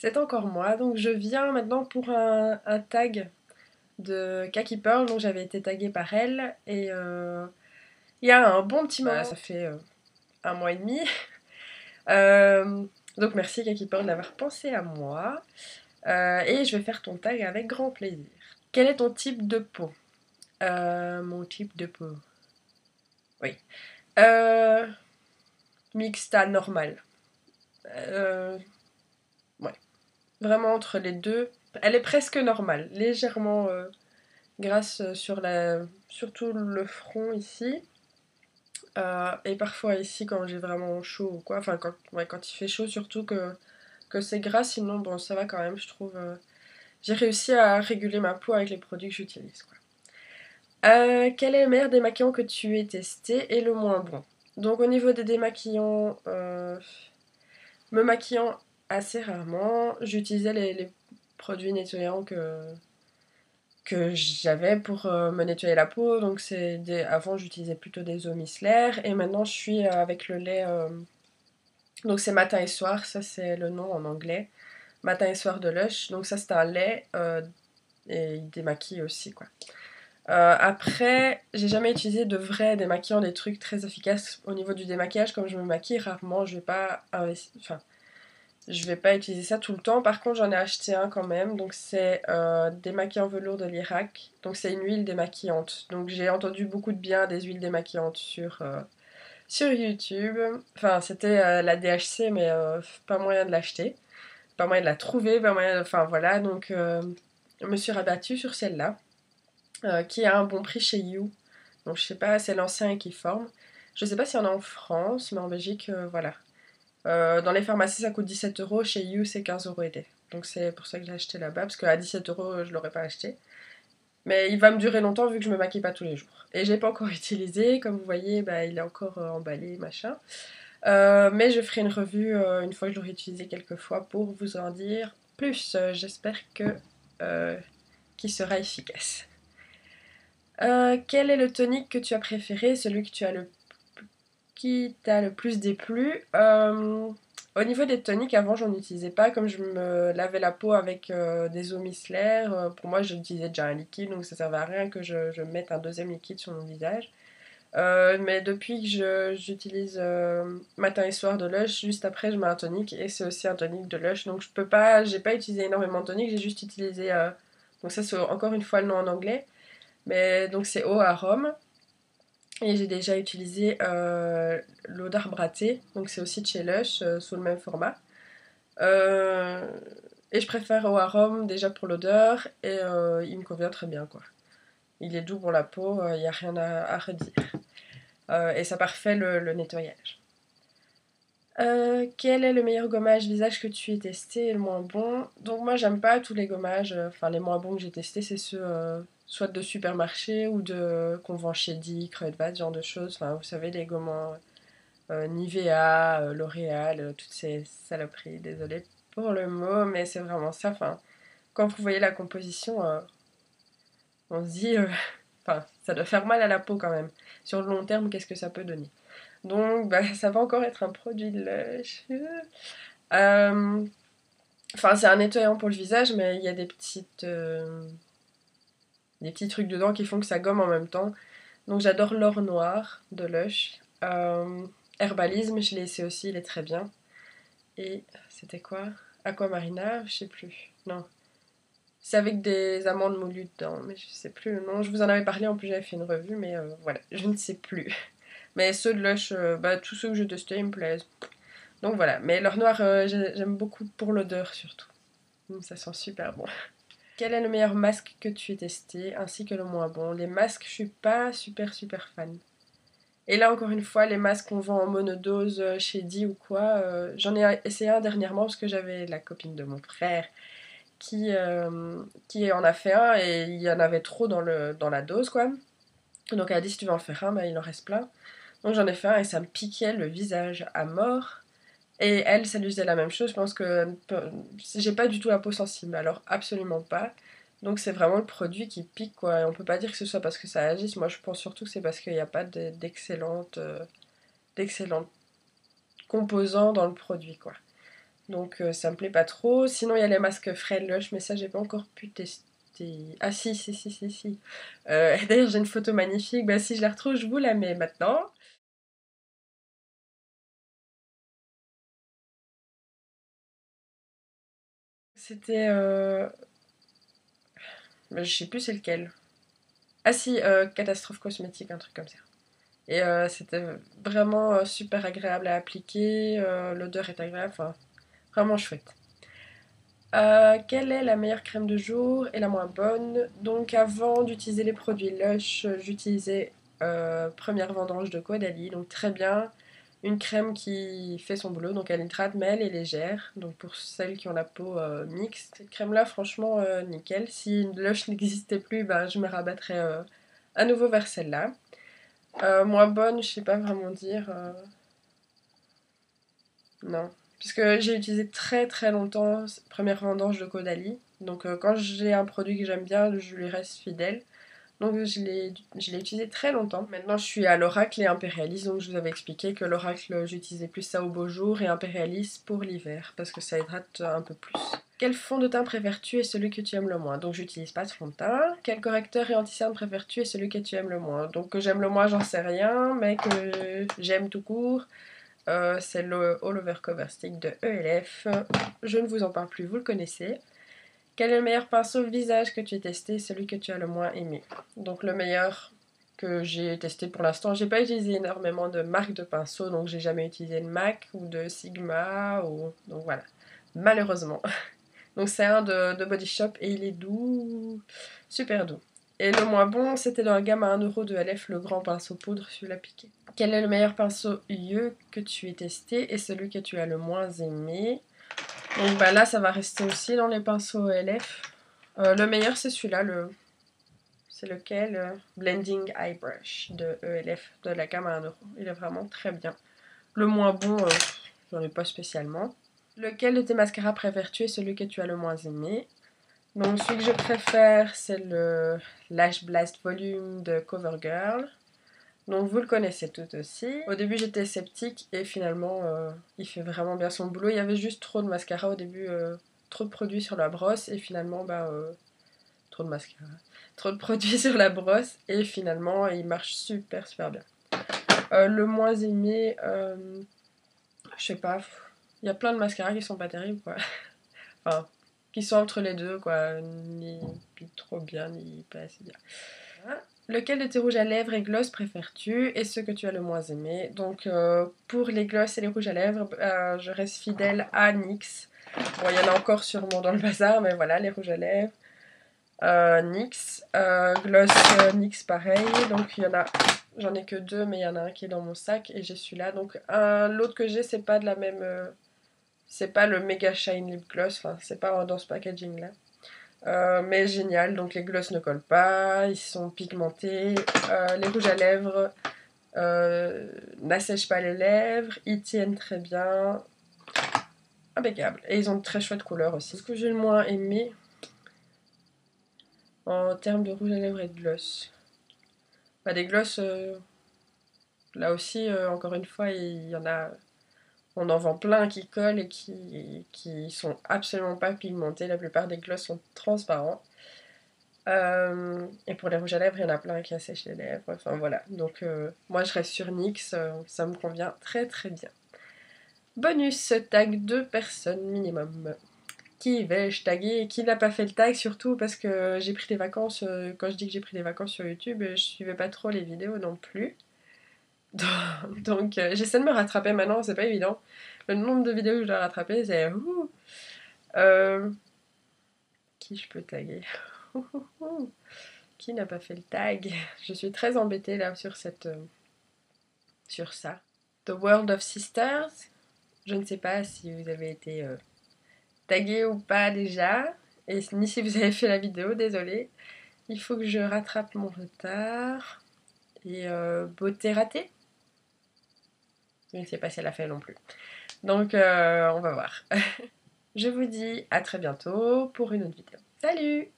C'est encore moi, donc je viens maintenant pour un tag de Kaki Pearl, donc j'avais été taguée par elle, et il y a un bon petit moment, ça fait un mois et demi, Euh, donc merci Kaki Pearl d'avoir pensé à moi, et je vais faire ton tag avec grand plaisir. Quel est ton type de peau? Mon type de peau. Oui. Euh, Mixte à normal. Euh, ouais. Vraiment entre les deux. Elle est presque normale, légèrement grasse surtout le front ici. Et parfois ici quand j'ai vraiment chaud ou quoi. Enfin, ouais, quand il fait chaud, surtout que c'est gras. Sinon, bon, ça va quand même, je trouve. J'ai réussi à réguler ma peau avec les produits que j'utilise, quoi. Quel est le meilleur démaquillant que tu aies testé et le moins bon? Donc, au niveau des démaquillants, me maquillant assez rarement, j'utilisais les produits nettoyants que j'avais pour me nettoyer la peau. Donc avant j'utilisais plutôt des eaux micellaires et maintenant je suis avec le lait. Donc c'est matin et soir, ça c'est le nom en anglais. Matin et soir de Lush. Donc ça c'est un lait et il démaquille aussi quoi. Après, j'ai jamais utilisé de vrais démaquillants, des trucs très efficaces au niveau du démaquillage. Comme je me maquille rarement, je vais pas investir. Enfin, je vais pas utiliser ça tout le temps. Par contre, j'en ai acheté un quand même. Donc, c'est démaquillant velours de l'Irak. Donc, c'est une huile démaquillante. Donc, j'ai entendu beaucoup de bien des huiles démaquillantes sur YouTube. Enfin, c'était la DHC, mais pas moyen de l'acheter. Pas moyen de la trouver. Pas moyen enfin, voilà. Donc, je me suis rabattue sur celle-là, qui a un bon prix chez You. Donc, je sais pas, c'est l'ancien qui forme. Je sais pas s'il y en a en France, mais en Belgique, voilà. Dans les pharmacies, ça coûte 17 €. Chez You, c'est 15 € et des. Donc c'est pour ça que j'ai acheté là-bas. Parce qu'à 17 € je l'aurais pas acheté. Mais il va me durer longtemps vu que je me maquille pas tous les jours. Et je l'ai pas encore utilisé. Comme vous voyez, bah, il est encore emballé, machin. Mais je ferai une revue une fois que je l'aurai utilisé quelques fois pour vous en dire plus. J'espère que qu'il sera efficace. Quel est le tonique que tu as préféré? Celui qui t'a le plus déplu? Au niveau des toniques, avant j'en utilisais pas, comme je me lavais la peau avec des eaux micellaires. Pour moi, j'utilisais déjà un liquide, donc ça servait à rien que je mette un deuxième liquide sur mon visage. Mais depuis que j'utilise matin et soir de Lush, juste après je mets un tonique et c'est aussi un tonique de Lush. Donc j'ai pas utilisé énormément de tonique, j'ai juste utilisé. Donc ça c'est encore une fois le nom en anglais, mais donc c'est eau arôme. Et j'ai déjà utilisé l'eau d'arbre à thé, donc c'est aussi de chez Lush, sous le même format. Euh, et je préfère au arôme déjà pour l'odeur, et il me convient très bien quoi. Il est doux pour la peau, il n'y a rien à redire. Et ça parfait le nettoyage. Quel est le meilleur gommage visage que tu aies testé et le moins bon? Donc moi j'aime pas tous les gommages, enfin les moins bons que j'ai testés c'est ceux soit de supermarché ou de qu'on vend chez Dick, Redvat, ce genre de choses. Enfin vous savez les gommants Nivea, L'Oréal, toutes ces saloperies, désolée pour le mot, mais c'est vraiment ça. Enfin, quand vous voyez la composition, on se dit, enfin ça doit faire mal à la peau quand même. Sur le long terme, qu'est-ce que ça peut donner? Donc, bah, ça va encore être un produit de Lush. Euh, Enfin, c'est un nettoyant pour le visage, mais il y a des petits trucs dedans qui font que ça gomme en même temps. Donc, j'adore l'or noir de Lush. Herbalisme, je l'ai essayé aussi, il est très bien. Et c'était quoi? Aquamarina, je sais plus. Non. C'est avec des amandes moulues dedans, mais je sais plus le nom. Je vous en avais parlé, en plus j'avais fait une revue, mais voilà, je ne sais plus. Mais ceux de Lush, bah, tous ceux que j'ai testés, ils me plaisent. Donc voilà, mais l'or noir, j'aime beaucoup pour l'odeur surtout. Ça sent super bon. Quel est le meilleur masque que tu aies testé, ainsi que le moins bon? Les masques, je suis pas super fan. Et là, encore une fois, les masques qu'on vend en monodose chez Di ou quoi, j'en ai essayé un dernièrement parce que j'avais la copine de mon frère qui en a fait un et il y en avait trop dans la dose, quoi. Donc elle a dit si tu veux en faire un, bah, il en reste plein. Donc j'en ai fait un et ça me piquait le visage à mort. Et elle, ça lui faisait la même chose. Je pense que j'ai pas du tout la peau sensible, alors absolument pas. Donc c'est vraiment le produit qui pique quoi. Et on peut pas dire que ce soit parce que ça agisse. Moi je pense surtout que c'est parce qu'il n'y a pas d'excellentes composants dans le produit quoi. Donc ça me plaît pas trop. Sinon il y a les masques Fred Lush, mais ça j'ai pas encore pu tester. Ah si. D'ailleurs j'ai une photo magnifique, bah si je la retrouve je vous la mets maintenant. C'était... bah, je sais plus c'est lequel. Ah si, Catastrophe Cosmétique, un truc comme ça. Et c'était vraiment super agréable à appliquer, l'odeur est agréable, enfin vraiment chouette. Quelle est la meilleure crème de jour et la moins bonne? Donc avant d'utiliser les produits Lush, j'utilisais Première Vendange de Caudalie, donc très bien. Une crème qui fait son boulot, donc elle hydrate mais elle est légère. Donc pour celles qui ont la peau mixte, cette crème là franchement nickel. Si une Lush n'existait plus, ben, je me rabattrais à nouveau vers celle-là. Moins bonne, je sais pas vraiment dire. Non. Puisque j'ai utilisé très très longtemps Première Vendange de Caudalie. Donc quand j'ai un produit que j'aime bien, je lui reste fidèle. Donc je l'ai utilisé très longtemps. Maintenant je suis à l'Oracle et Impérialis. Donc je vous avais expliqué que l'Oracle j'utilisais plus ça au beau jour et Impérialis pour l'hiver. Parce que ça hydrate un peu plus. Quel fond de teint préfères-tu et celui que tu aimes le moins? Donc j'utilise pas de fond de teint. Quel correcteur et anti-cerne préfères-tu et celui que tu aimes le moins? Donc que j'aime le moins j'en sais rien. Mais que j'aime tout court. C'est le All Over Cover Stick de ELF. Je ne vous en parle plus, vous le connaissez. Quel est le meilleur pinceau visage que tu aies testé, celui que tu as le moins aimé? Donc le meilleur que j'ai testé pour l'instant, j'ai pas utilisé énormément de marques de pinceaux, donc j'ai jamais utilisé de MAC ou de Sigma, donc voilà, malheureusement. Donc c'est un de Body Shop et il est doux, super doux. Et le moins bon, c'était dans la gamme à 1€ de LF, le grand pinceau poudre sur la piqué. Quel est le meilleur pinceau UE que tu aies testé et celui que tu as le moins aimé? Donc bah là, ça va rester aussi dans les pinceaux LF. Le meilleur, c'est celui-là, c'est lequel? Blending Eye Brush de ELF, de la gamme à 1€. Il est vraiment très bien. Le moins bon, j'en ai pas spécialement. Lequel de tes mascaras préfères-tu et celui que tu as le moins aimé? Donc celui que je préfère, c'est le Lash Blast Volume de CoverGirl. Donc vous le connaissez tout aussi. Au début j'étais sceptique et finalement il fait vraiment bien son boulot. Il y avait juste trop de mascara au début, trop de produits sur la brosse et finalement trop de mascara. Trop de produits sur la brosse et finalement il marche super bien. Le moins aimé, je sais pas, il y a plein de mascaras qui sont pas terribles quoi. Enfin, qui sont entre les deux quoi, ni trop bien ni pas assez bien. Lequel de tes rouges à lèvres et gloss préfères-tu et ce que tu as le moins aimé? Donc pour les gloss et les rouges à lèvres, je reste fidèle à NYX. Bon, il y en a encore sûrement dans le bazar, mais voilà, les rouges à lèvres. NYX, gloss NYX pareil. Donc il y en a, j'en ai que deux, mais il y en a un qui est dans mon sac et j'ai celui-là. Donc l'autre que j'ai, c'est pas de la même, c'est pas le Mega Shine Lip Gloss. Enfin, c'est pas dans ce packaging là. Mais génial, donc les gloss ne collent pas, ils sont pigmentés, les rouges à lèvres n'assèchent pas les lèvres, ils tiennent très bien, impeccable. Et ils ont de très chouettes couleurs aussi. Ce que j'ai le moins aimé en termes de rouge à lèvres et de gloss, bah, des gloss, là aussi, encore une fois, il y en a, on en vend plein qui collent et qui sont absolument pas pigmentés. La plupart des gloss sont transparents. Et pour les rouges à lèvres, il y en a plein qui assèchent les lèvres. Enfin voilà. Donc moi je reste sur NYX, ça me convient très très bien. Bonus tag 2 personnes minimum. Qui vais-je taguer? Qui n'a pas fait le tag surtout parce que j'ai pris des vacances. Quand je dis que j'ai pris des vacances sur YouTube, je suivais pas trop les vidéos non plus. Donc j'essaie de me rattraper maintenant, c'est pas évident. Le nombre de vidéos que je dois rattraper, c'est ouh. Qui je peux taguer? Qui n'a pas fait le tag? Je suis très embêtée là sur ça. The World of Sisters. Je ne sais pas si vous avez été tagué ou pas déjà. Et ni si vous avez fait la vidéo, désolée. Il faut que je rattrape mon retard. Et beauté ratée. Je ne sais pas si elle a fait non plus. Donc on va voir. Je vous dis à très bientôt pour une autre vidéo. Salut!